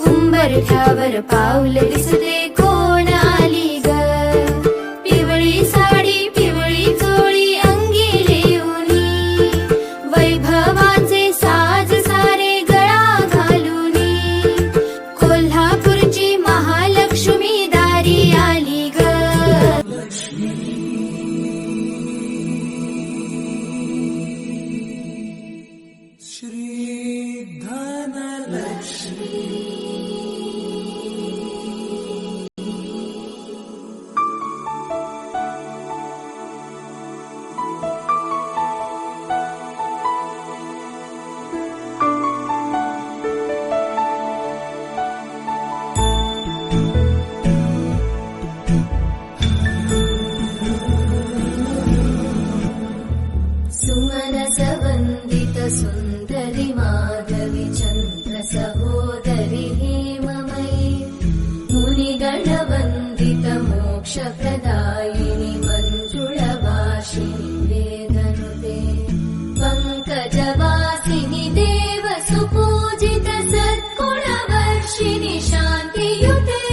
पावलावर पाऊल दिसते कोण आली ग पिवळी साडी पिवळी चोळी अंगी लेऊनी वैभवाचे साज सारे गळा घालूनी कोल्हापूरची महालक्ष्मी दारी आली ग श्री धनलक्ष्मी सुमनसवन्दित सुन्दरि माधवी चन्द्र सहोदरि हेममयी मुनिगणवन्दित मोक्षप्रदायिनि मञ्जुळवासिनि वेदनुते पङ्कजवासिनि देव सुपूजित सद्गुणवर्षिणि शान्तियुते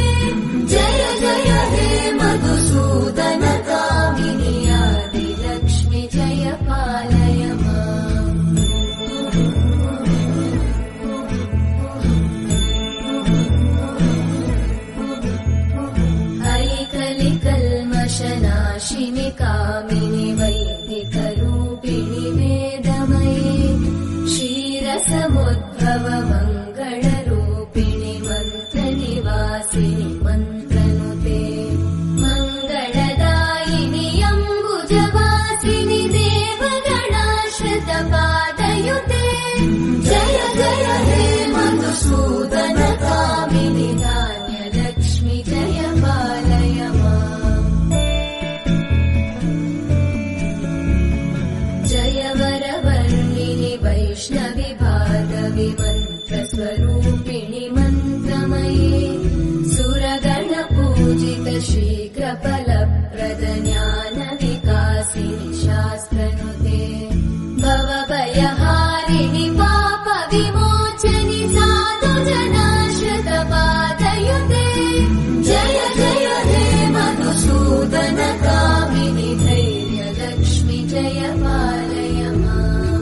जय जय हे मधुसूदन कामिनि आदिलक्ष्मि जय पा नाशिनि कामिनि वैदिकरूपिणि वेदमये क्षीरसमुद्भव मङ्गलरूपिणि मन्त्रनिवासिनि मन्त्रनुते मङ्गलदायिनि अम्बुजवासिनि देवगणाश्रितपादयुते जय जय हे मधुसूदन कामिनि धान्यलक्ष्मि जय पालय माम् जय वरवर्णिनि वैष्णवि भार्गवि मन्त्रस्वरूपिणि मन्त्रमये सुरगणपूजित शीघ्रफलप्रद ज्ञानविकासिनि शास्त्रनुते भवभयहारिणि पापविमोचनि साधुजनाश्रितपादयुते जय जय हे मधुसूदन कामिनि धैर्यलक्ष्मि जय पालय माम्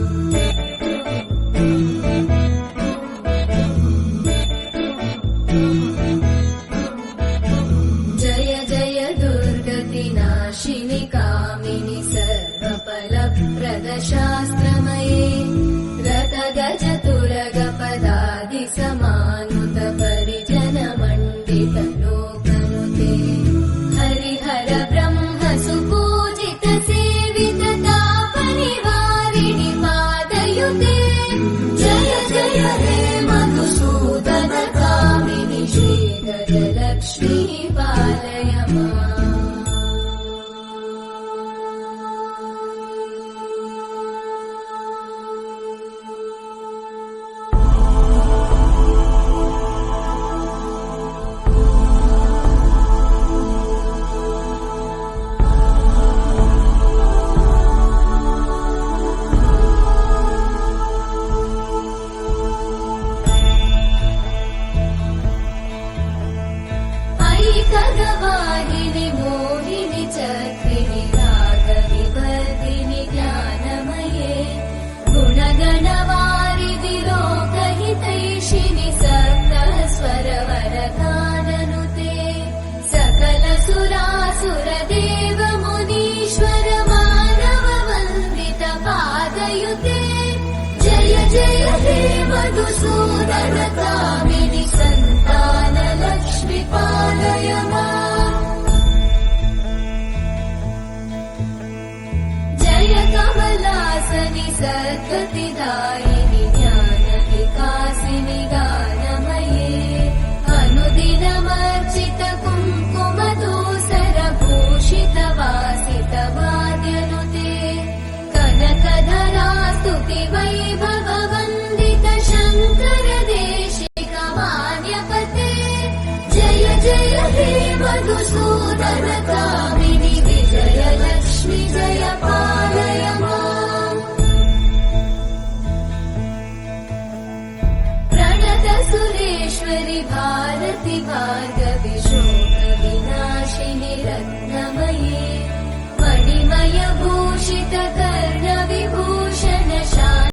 जय जय दुर्गतिनाशिनि कामिनि सर्वफलप्रद शास्त्रमये रथगजतुरगपदादिसमानुत परिजनमण्डित लोकनुते हरिहर ब्रह्म सुपूजित सेवित तापनिवारिणि पादयुते जय जय हे मधुसूदन कामिनि श्रीगजलक्ष्मी पालय माम् ऐकगवाहिनि मोहिनि चक्रिणि रागविवर्धिनि ज्ञानमये गुणगणवारिधि लोकहितैषिणि सप्तस्वरवरगाननुते सकल सुरासुरदेव मुनीश्वर मानव वन्दित पादयुते जय जय हे मधुसूदन कामिनि सन्तान लक्ष्मि पालय माम् जय कमलासनि सद्गतिदायिनि ज्ञानविकासिनि गानमये अनुदिनमर्चित कुङ्कुमधूसर भूषित वासित वाद्यनुते कनकधरा स्तुति वैभव वन्दित शङ्कर देशिक मान्यपते जय जय हे मधुसूदन कामिनि विजयलक्ष्मि जय पालय माम् प्रणत सुरेश्वरि भारति भार्गवि शोकविनाशिनि रत्नमये मणिमय भूषित